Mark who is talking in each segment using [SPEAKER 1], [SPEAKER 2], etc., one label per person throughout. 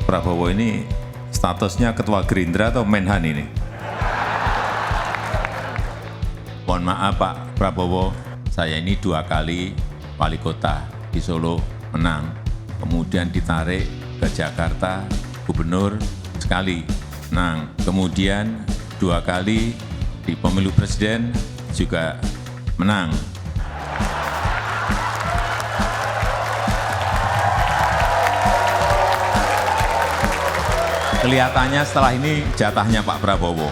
[SPEAKER 1] Prabowo ini statusnya ketua Gerindra atau Menhan ini? Mohon maaf Pak Prabowo, saya ini 2 kali wali kota di Solo menang, kemudian ditarik ke Jakarta, gubernur sekali menang, kemudian 2 kali di pemilu presiden juga menang. Kelihatannya setelah ini jatahnya Pak Prabowo.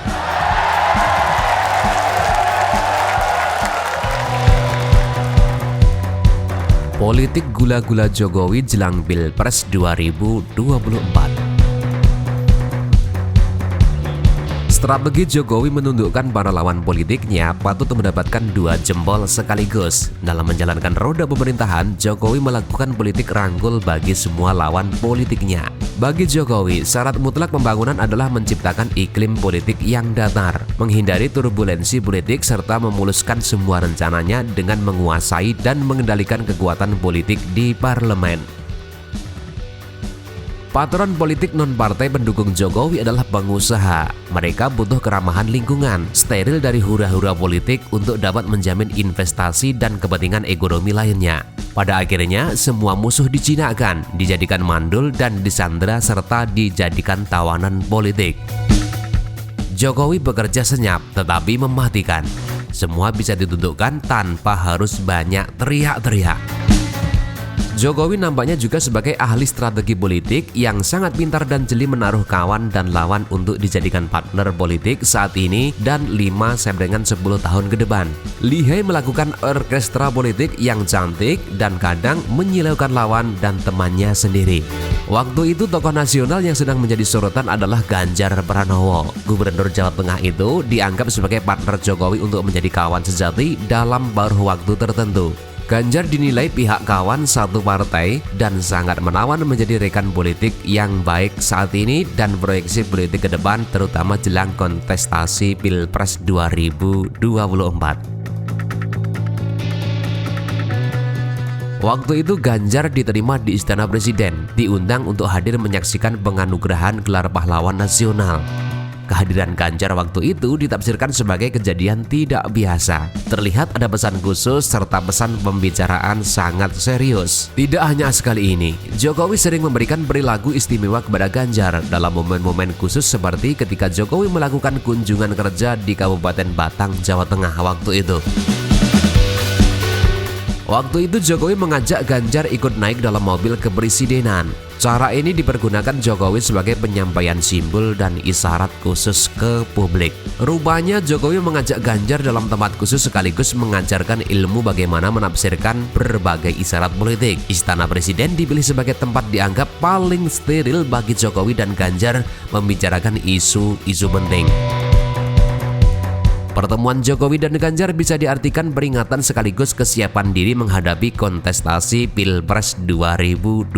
[SPEAKER 2] Politik gula-gula Jokowi jelang Pilpres 2024. Strategi Jokowi menundukkan para lawan politiknya patut mendapatkan 2 jempol sekaligus. Dalam menjalankan roda pemerintahan, Jokowi melakukan politik rangkul bagi semua lawan politiknya. Bagi Jokowi, syarat mutlak pembangunan adalah menciptakan iklim politik yang datar, menghindari turbulensi politik serta memuluskan semua rencananya dengan menguasai dan mengendalikan kekuatan politik di parlemen. Patron politik non-partai pendukung Jokowi adalah pengusaha. Mereka butuh keramahan lingkungan, steril dari hura-hura politik untuk dapat menjamin investasi dan kepentingan ekonomi lainnya. Pada akhirnya, semua musuh dijinakkan, dijadikan mandul dan disandera serta dijadikan tawanan politik. Jokowi bekerja senyap tetapi mematikan. Semua bisa ditundukkan tanpa harus banyak teriak-teriak. Jokowi nampaknya juga sebagai ahli strategi politik yang sangat pintar dan jeli menaruh kawan dan lawan untuk dijadikan partner politik saat ini dan 5-10 tahun ke depan. Lihai melakukan orkestra politik yang cantik dan kadang menyilaukan lawan dan temannya sendiri. Waktu itu tokoh nasional yang sedang menjadi sorotan adalah Ganjar Pranowo. Gubernur Jawa Tengah itu dianggap sebagai partner Jokowi untuk menjadi kawan sejati dalam baru waktu tertentu. Ganjar dinilai pihak kawan satu partai dan sangat menawan menjadi rekan politik yang baik saat ini dan proyeksi politik ke depan terutama jelang kontestasi Pilpres 2024. Waktu itu Ganjar diterima di Istana Presiden, diundang untuk hadir menyaksikan penganugerahan gelar pahlawan nasional. Kehadiran Ganjar waktu itu ditafsirkan sebagai kejadian tidak biasa. Terlihat ada pesan khusus serta pesan pembicaraan sangat serius. Tidak hanya sekali ini, Jokowi sering memberikan perilaku istimewa kepada Ganjar dalam momen-momen khusus seperti ketika Jokowi melakukan kunjungan kerja di Kabupaten Batang, Jawa Tengah waktu itu. Waktu itu Jokowi mengajak Ganjar ikut naik dalam mobil kepresidenan. Cara ini dipergunakan Jokowi sebagai penyampaian simbol dan isyarat khusus ke publik. Rupanya Jokowi mengajak Ganjar dalam tempat khusus sekaligus mengajarkan ilmu bagaimana menafsirkan berbagai isyarat politik. Istana Presiden dipilih sebagai tempat dianggap paling steril bagi Jokowi dan Ganjar membicarakan isu-isu penting. Pertemuan Jokowi dan Ganjar bisa diartikan peringatan sekaligus kesiapan diri menghadapi kontestasi Pilpres 2024.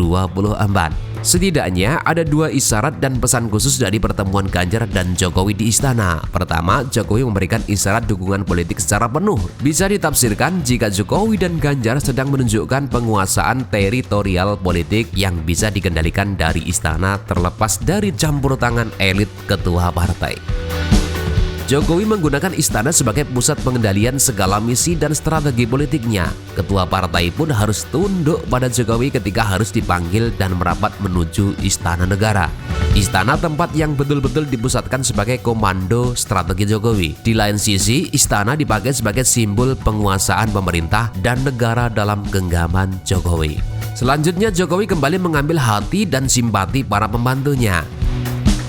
[SPEAKER 2] Setidaknya ada 2 isyarat dan pesan khusus dari pertemuan Ganjar dan Jokowi di istana. Pertama, Jokowi memberikan isyarat dukungan politik secara penuh. Bisa ditafsirkan jika Jokowi dan Ganjar sedang menunjukkan penguasaan teritorial politik yang bisa dikendalikan dari istana terlepas dari campur tangan elit ketua partai. Jokowi menggunakan istana sebagai pusat pengendalian segala misi dan strategi politiknya. Ketua partai pun harus tunduk pada Jokowi ketika harus dipanggil dan merapat menuju istana negara. Istana tempat yang betul-betul dipusatkan sebagai komando strategi Jokowi. Di lain sisi, istana dipakai sebagai simbol penguasaan pemerintah dan negara dalam genggaman Jokowi. Selanjutnya, Jokowi kembali mengambil hati dan simpati para pembantunya.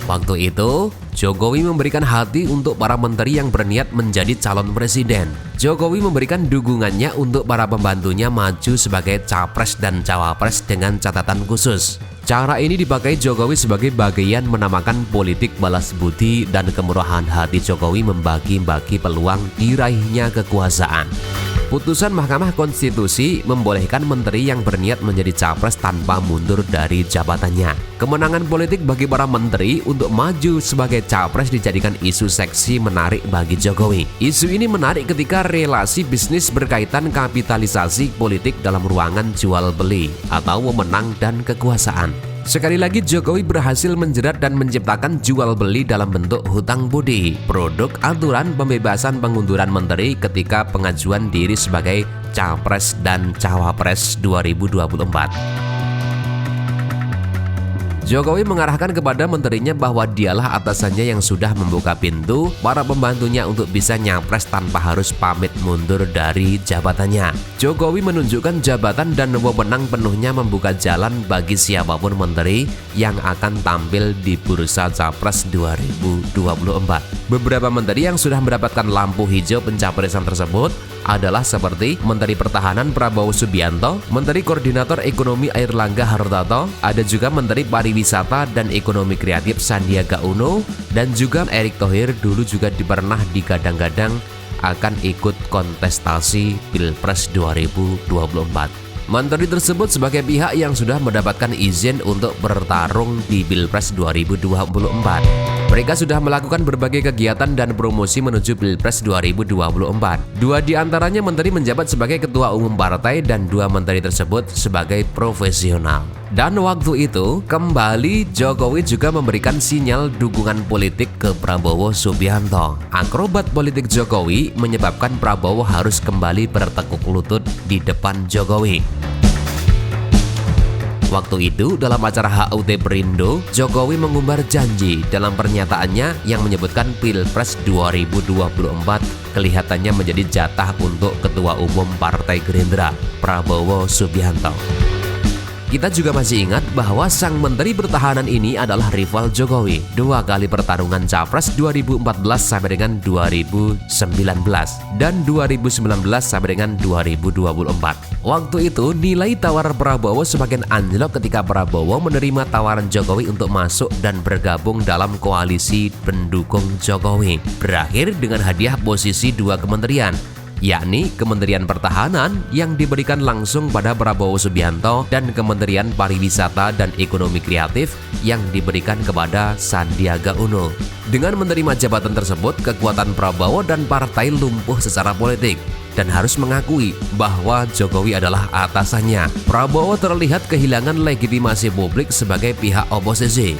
[SPEAKER 2] Waktu itu, Jokowi memberikan hati untuk para menteri yang berniat menjadi calon presiden. Jokowi memberikan dukungannya untuk para pembantunya maju sebagai capres dan cawapres dengan catatan khusus. Cara ini dipakai Jokowi sebagai bagian menamakan politik balas budi dan kemurahan hati Jokowi membagi-bagi peluang diraihnya kekuasaan. Putusan Mahkamah Konstitusi membolehkan menteri yang berniat menjadi capres tanpa mundur dari jabatannya. Kemenangan politik bagi para menteri untuk maju sebagai capres dijadikan isu seksi menarik bagi Jokowi. Isu ini menarik ketika relasi bisnis berkaitan kapitalisasi politik dalam ruangan jual beli atau wewenang dan kekuasaan. Sekali lagi Jokowi berhasil menjerat dan menciptakan jual beli dalam bentuk hutang budi, produk aturan pembebasan pengunduran menteri ketika pengajuan diri sebagai Capres dan Cawapres 2024. Jokowi mengarahkan kepada menterinya bahwa dialah atasannya yang sudah membuka pintu para pembantunya untuk bisa nyapres tanpa harus pamit mundur dari jabatannya. Jokowi menunjukkan jabatan dan wewenang penuhnya membuka jalan bagi siapapun menteri yang akan tampil di bursa Capres 2024. Beberapa menteri yang sudah mendapatkan lampu hijau pencapresan tersebut adalah seperti Menteri Pertahanan Prabowo Subianto, Menteri Koordinator Ekonomi Airlangga Hartarto, ada juga Menteri Pariwisata dan Ekonomi Kreatif Sandiaga Uno, dan juga Erick Thohir dulu juga pernah digadang-gadang akan ikut kontestasi Pilpres 2024. Menteri tersebut sebagai pihak yang sudah mendapatkan izin untuk bertarung di Pilpres 2024. Mereka sudah melakukan berbagai kegiatan dan promosi menuju Pilpres 2024. Dua di antaranya menteri menjabat sebagai ketua umum partai dan dua menteri tersebut sebagai profesional. Dan waktu itu, kembali Jokowi juga memberikan sinyal dukungan politik ke Prabowo Subianto. Akrobat politik Jokowi menyebabkan Prabowo harus kembali bertekuk lutut di depan Jokowi. Waktu itu, dalam acara HUT Perindo, Jokowi mengumbar janji dalam pernyataannya yang menyebutkan Pilpres 2024 kelihatannya menjadi jatah untuk Ketua Umum Partai Gerindra, Prabowo Subianto. Kita juga masih ingat bahwa sang Menteri Pertahanan ini adalah rival Jokowi. Dua kali pertarungan Capres 2014 sampai dengan 2019 dan 2019 sampai dengan 2024. Waktu itu nilai tawar Prabowo semakin anjlok ketika Prabowo menerima tawaran Jokowi untuk masuk dan bergabung dalam koalisi pendukung Jokowi. Berakhir dengan hadiah posisi dua kementerian, yakni Kementerian Pertahanan yang diberikan langsung pada Prabowo Subianto dan Kementerian Pariwisata dan Ekonomi Kreatif yang diberikan kepada Sandiaga Uno. Dengan menerima jabatan tersebut, kekuatan Prabowo dan partai lumpuh secara politik dan harus mengakui bahwa Jokowi adalah atasannya. Prabowo terlihat kehilangan legitimasi publik sebagai pihak oposisi.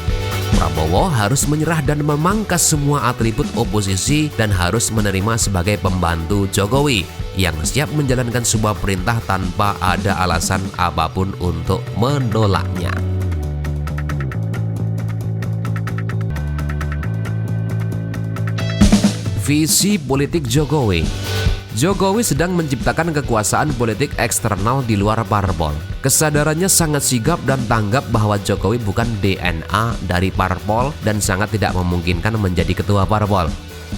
[SPEAKER 2] Prabowo harus menyerah dan memangkas semua atribut oposisi dan harus menerima sebagai pembantu Jokowi yang siap menjalankan sebuah perintah tanpa ada alasan apapun untuk menolaknya. Visi politik Jokowi. Jokowi sedang menciptakan kekuasaan politik eksternal di luar parpol. Kesadarannya sangat sigap dan tanggap bahwa Jokowi bukan DNA dari parpol dan sangat tidak memungkinkan menjadi ketua parpol.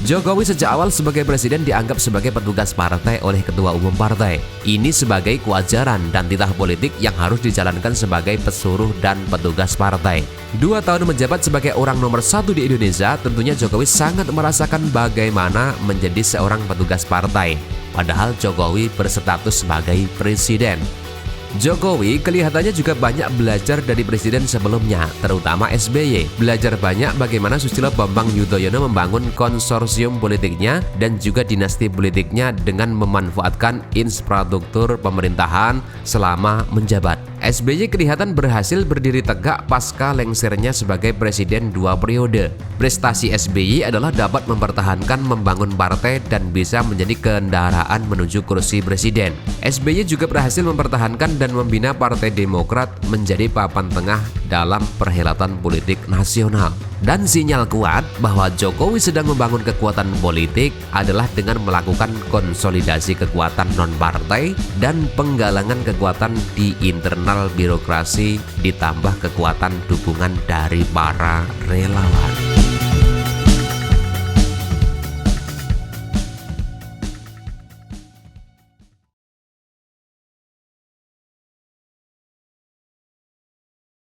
[SPEAKER 2] Jokowi sejak awal sebagai presiden dianggap sebagai petugas partai oleh ketua umum partai. Ini sebagai kewajaran dan titah politik yang harus dijalankan sebagai pesuruh dan petugas partai. 2 tahun menjabat sebagai orang nomor 1 di Indonesia, tentunya Jokowi sangat merasakan bagaimana menjadi seorang petugas partai. Padahal Jokowi berstatus sebagai presiden. Jokowi kelihatannya juga banyak belajar dari presiden sebelumnya, terutama SBY. Belajar banyak bagaimana Susilo Bambang Yudhoyono membangun konsorsium politiknya dan juga dinasti politiknya dengan memanfaatkan infrastruktur pemerintahan selama menjabat. SBY kelihatan berhasil berdiri tegak pasca lengsernya sebagai presiden 2 periode. Prestasi SBY adalah dapat mempertahankan membangun partai dan bisa menjadi kendaraan menuju kursi presiden. SBY juga berhasil mempertahankan dan membina Partai Demokrat menjadi papan tengah dalam perhelatan politik nasional. Dan sinyal kuat bahwa Jokowi sedang membangun kekuatan politik adalah dengan melakukan konsolidasi kekuatan non-partai dan penggalangan kekuatan di internal birokrasi ditambah kekuatan dukungan dari para relawan.